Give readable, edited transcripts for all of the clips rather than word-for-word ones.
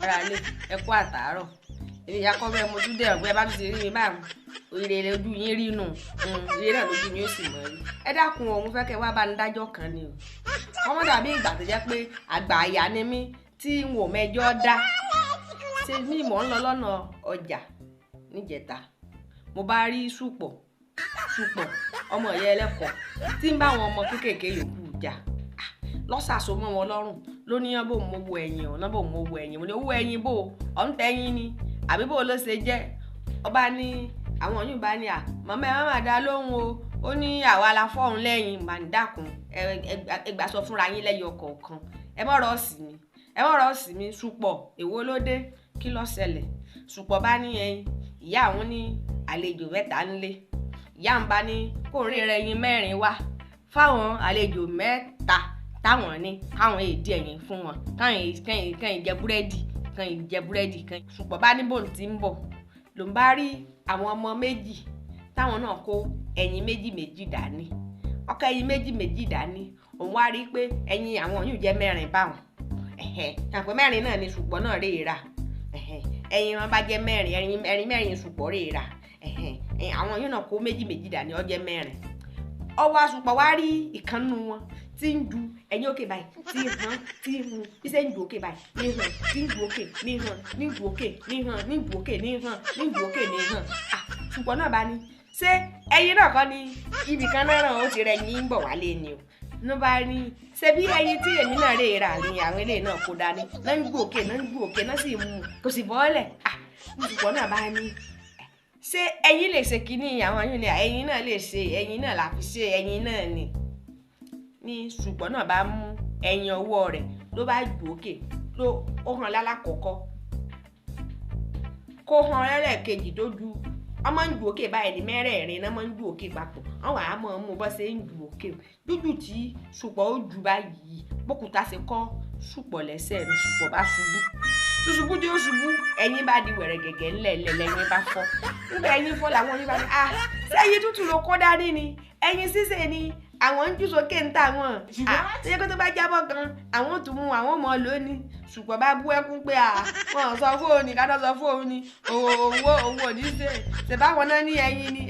Ara lé ẹ kú àtàárọ̀. Èmi ìyá kọ́ bẹ́ẹ̀ mo tún dé ọ̀gbẹ́ bá tún ti rí mi báyìí. Ire ojú yín rí nù. Ire náà lójú yín ó sì mọ̀ rí. Ẹ dákun o, mo fẹ́ kẹ́ wá bá ní dájọ́ kan ni o. Ọmọ dàbí ìgbà tó jẹ́ pé àgbà àyà ni mí tí n ò mẹjọ́ dá. Ṣé ní mò ń lọ lọ́nà ọjà níjẹta. Mo bá rí Sùpò ọmọ ìyá ẹlẹ́kọ̀ọ́ tí ń bá àwọn ọmọ kéékèèké yòókù jà. Lọ́sàsó mọ́ wọn lọ́rùn ló ní yán bò mo wo ẹ̀yìn ọ̀nà bò mo wo ẹ̀yìn mo ní owó ẹ̀yìn bò ọ̀ ń tẹ́yìn ni àbí bò ló ṣe jẹ́ ọba ní àwọn yìí bá ní màmá ẹ má má dá lóhùn o ó ní àwa la fọ́ọ̀hún lẹ́yìn mà ń dákun ẹgbà sọ fúnra yín lẹ́yìn ọkọ̀ọ̀kan ẹ mọ̀ rọ̀ sí mi Sùpò èwo ló dé kí ló ṣẹlẹ̀ Sùpò bá ní ẹyin ìyá àwọn ní àlejò mẹ́ta ńlé ìyá ń bá ní kó rí ẹyin 4 wá fáwọn àlejò mẹ́ta táwọn ní káwọn èdè ẹ̀yìn fún wọn kàn jẹ búrẹ́dì kan Sùpò bá ní bòun ti ń bọ̀ ló ń bá rí àwọn ọmọ méjì táwọn náà kó ẹyin méjì dání ọkọ ẹyin méjì dání òun wá rí pé ẹyin àwọn yóò jẹ 4 báwọn àpò 4 náà ni Sùpò náà rèé rà ẹyin wọn bá jẹ 4 ẹyin 4 Sùpò rèé rà àwọn yóò náà kó méjì dání ó jẹ 4 ọwọ́ Sùpò wá rí ìkànnù wọn tí ń du ẹ̀yìn òkè báyìí tí ń hun iṣẹ́ ń du òkè báyìí ní hàn tí ń du òkè ní hàn ní du òkè ní hàn ní du òkè ní hàn ní du òkè ní hàn Sùpò náà bá ní ṣé ẹyin náà kọ́ ni ibì kan náà ràn ó ti rẹ̀ yín ń bọ̀ wálé ni o ló bá ní ṣe bí ẹyin tí èmi náà rè rà ní àwọn eléyìí náà kó dání náà ń du òkè náà sì mú kò sì bọ́ọ̀lẹ̀ Sùpò náà bá ní ṣé ẹyin lè ṣe kínní àwọn yìí ni ẹyin náà lè ṣe ẹyin náà la fi ṣe ẹyin náà ní Sùpò náà bá mú ẹyin ọwọ́ rẹ̀ ló bá gbó òkè ló ó hàn lálákọ̀ọ́kọ́ kó hàn lẹ́lẹ́kejì tó ju ọmọ ń ju òkè báyìí ní 4 náà máa ń ju òkè papọ̀ àwọn àmọ́ mú bọ́ ṣe ń ju òkè dúdú tí Sùpò ó ju báyìí bókúta ṣe kọ́ Sùpò lẹ́sẹ̀ ní Sùpò bá ṣubú tí ó ṣubú ẹyin bá di wẹ̀rẹ̀ gẹ̀gẹ̀ ńlẹ̀ lẹ́yìn bá fọ́ nígbà ẹyin fọ́ làwọn yìí bá ní sẹ́yìn tútù ló kó dání ni ẹyin sísè ni àwọn ń jù sókè ń tà wọ́n ṣé kó tó bá jábọ̀ gan àwọn tún mú àwọn ọmọ lónìí Sùpò bá bú ẹkún pé wọn sọ fóònù ká tó sọ fóònù owó òní ṣe báwọn náà ní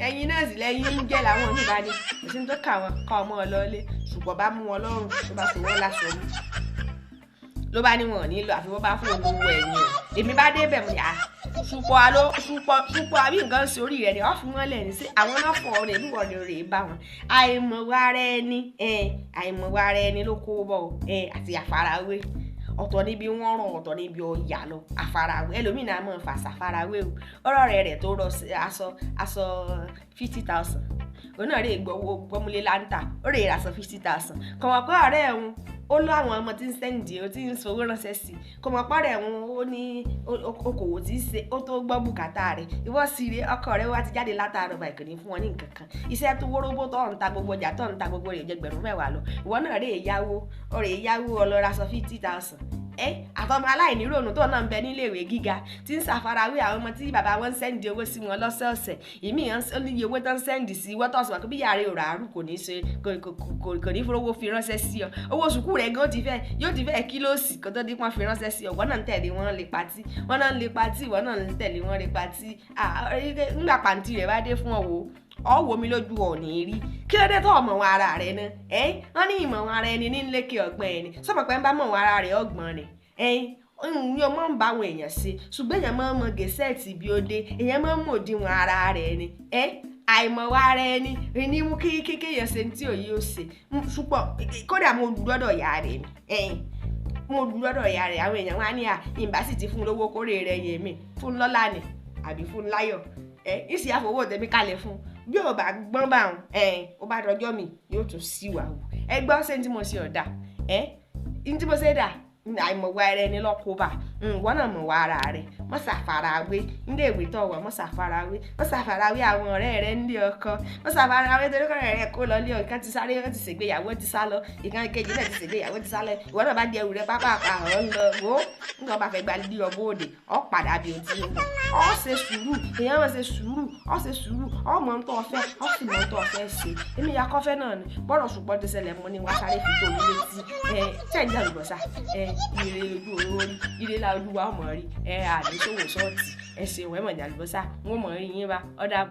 ẹyin náà sì lẹ́yìn ń jẹ́ làwọn oníbà ní kò sí tó kà wọ́n kọ́ ọmọ ọlọ́lé Sùpò bá mú wọn lọ́rùn tó bá sọ wọ́n láṣọ mú ló bá ní wọn nílò àfi wọ́n bá fún olówó ẹ̀yìn o èmi bá dé bẹ̀ mọ́ ni Sùpò àbí nǹkan sí orí rẹ̀ ni wọ́n fún wọn lẹ́ni sí àwọn náà fọ̀ rẹ̀ níwọ̀n ni rè é bá wọn àìmọ̀wá ara ẹni ló kó bọ̀ àti àfarawé ọ̀tọ̀ níbi wọ́n rán ọ̀tọ̀ níbi ọ̀yà lọ àfarawé ẹlòmínà máa ń fà sàfarawé o ọ̀rọ̀ rẹ̀ tó rọ aṣọ 50,000 òun náà rè gbọ́múlé láńtà ó rè aṣọ 50,000 kọ̀wọ̀pọ̀ ọ̀rẹ́ ẹ̀hún ó lọ àwọn ọmọ tí ń sẹ́ǹdì ó tí ń sowó ránṣẹ́ sí kọ̀wọ̀pọ̀ rẹ̀ ẹ̀hún ó ní okòwò tí ń ṣe ó tó gbọ́ bùkátà rẹ̀ ìwọ sì rí ọkọ rẹ̀ wá ti jáde látàárọ̀ báyìí kò ní fún wọn ní nǹkan kan iṣẹ́ tó wóróbó tó ń ta gbogbo ọjà tó ń ta gbogbo rẹ̀ jẹ́ 10,000 lọ ìwọ náà rè yáwó ọlọ́ra aṣọ 50,000 àtọmọ aláìní rònú tó náà ń bẹ níléèwé gíga tí ń ṣàfarawé àwọn ọmọ tí bàbá wọn ń sẹ́ǹdì owó sí wọn lọ́sọ̀ọ̀sẹ̀ ìmí oníye owó tó ń sẹ́ǹdì sí wọ́n tọ̀sùn wọn kó bí yàrá òrà àrùn kò ní fowó fi ránṣẹ́ sí ọ owó sùkúù rẹ̀ gan yóò ti fẹ́ kílòsì kó tó dín pọ́n fi ránṣẹ́ sí ọ wọ́n náà ń tẹ̀lé wọn lè patí wọ́n náà ń lè patí wọ́n náà ń tẹ̀lé wọn lè patí ńgbà pàǹtí rẹ̀ bá dé fún ọ wò mí lójú ọ̀nì rí kí ló dé tó ọmọ wọn ara rẹ náà wọ́n ní ìmọ̀ wọn ara ẹni ní lékè ọgbọ́n ẹni sọ́mọ̀ pé ń bá mọ̀ wọn ara rẹ̀ ọgbọ́n rẹ̀ yóò máa ń bá àwọn èèyàn ṣe ṣùgbọ́n èèyàn máa ń mọ gẹ̀ẹ́sẹ̀tì bí ó dé èèyàn máa ń mọ òdiwọ̀n ara rẹ̀ ni àìmọ̀ wa ara ẹni ní mú kéèyàn ṣe tí òye ó ṣe Sùpò kódà mo dúdọ́dọ̀ ìyá rẹ̀ ni mo dúdọ́dọ̀ ìyá rẹ̀ àwọn èèyàn wá ní ìbá sì ti fún lówó kórè rẹ̀ yé mi fún lọ́lá ni àbí fún láyọ̀ ìsì àfọwọ́ tẹ̀mí kalẹ̀ fún bí ò bá gbọ́n bá wọn ó bá dọjọ́ mi yóò tún sí wà wò gbọ́ ṣé ní tí mo ṣe ọ̀dà ní tí mo ṣe dà àìmọ̀wá ara ẹni lọ́kọ̀ọ́bà wọ́n náà mọ̀wá ara rẹ̀ wọ́n ṣàfarawé nílé ìwé tó wà wọ́n ṣàfarawé àwọn ọ̀rẹ́ rẹ̀ nílé ọkọ wọ́n ṣàfarawé torí kọ́rẹ́ rẹ̀ kó lọ lé ọ̀kan ti sáré wọ́n ti ṣègbéyàwó ti sá lọ ìkan kejì náà ti ṣègbéyàwó ti sá lọ ìwọ náà bá di ẹrù rẹ̀ pápá ọ̀hún lọ wò nígbà bá fẹ́ gba lé ọgbó òde ọ̀ padà bí o ti ń bọ̀ ọ̀ ṣe sùúrù èèyàn máa ṣe sùúrù ọ̀ mọ̀ ń tọ́ ọ̀fẹ́ ọ̀ sì mọ̀ ń tọ́ ọ̀fẹ́ ṣe èmi ya kọ́fẹ́ náà ni bọ́rọ̀ Sùpò ti ṣẹlẹ̀ mọ́ ni wọ́n sáré fi tó mi létí tẹ̀ ń jà lùbọ̀sà ire ojú orí ire la dáadáa ojú wa mọ̀ rí àdéṣòwò ṣọ́ọ̀tì ẹ ṣeun ẹ mọ̀ jàlùbọ́sà wọ́n mọ̀ rí yín bá ọ̀dà.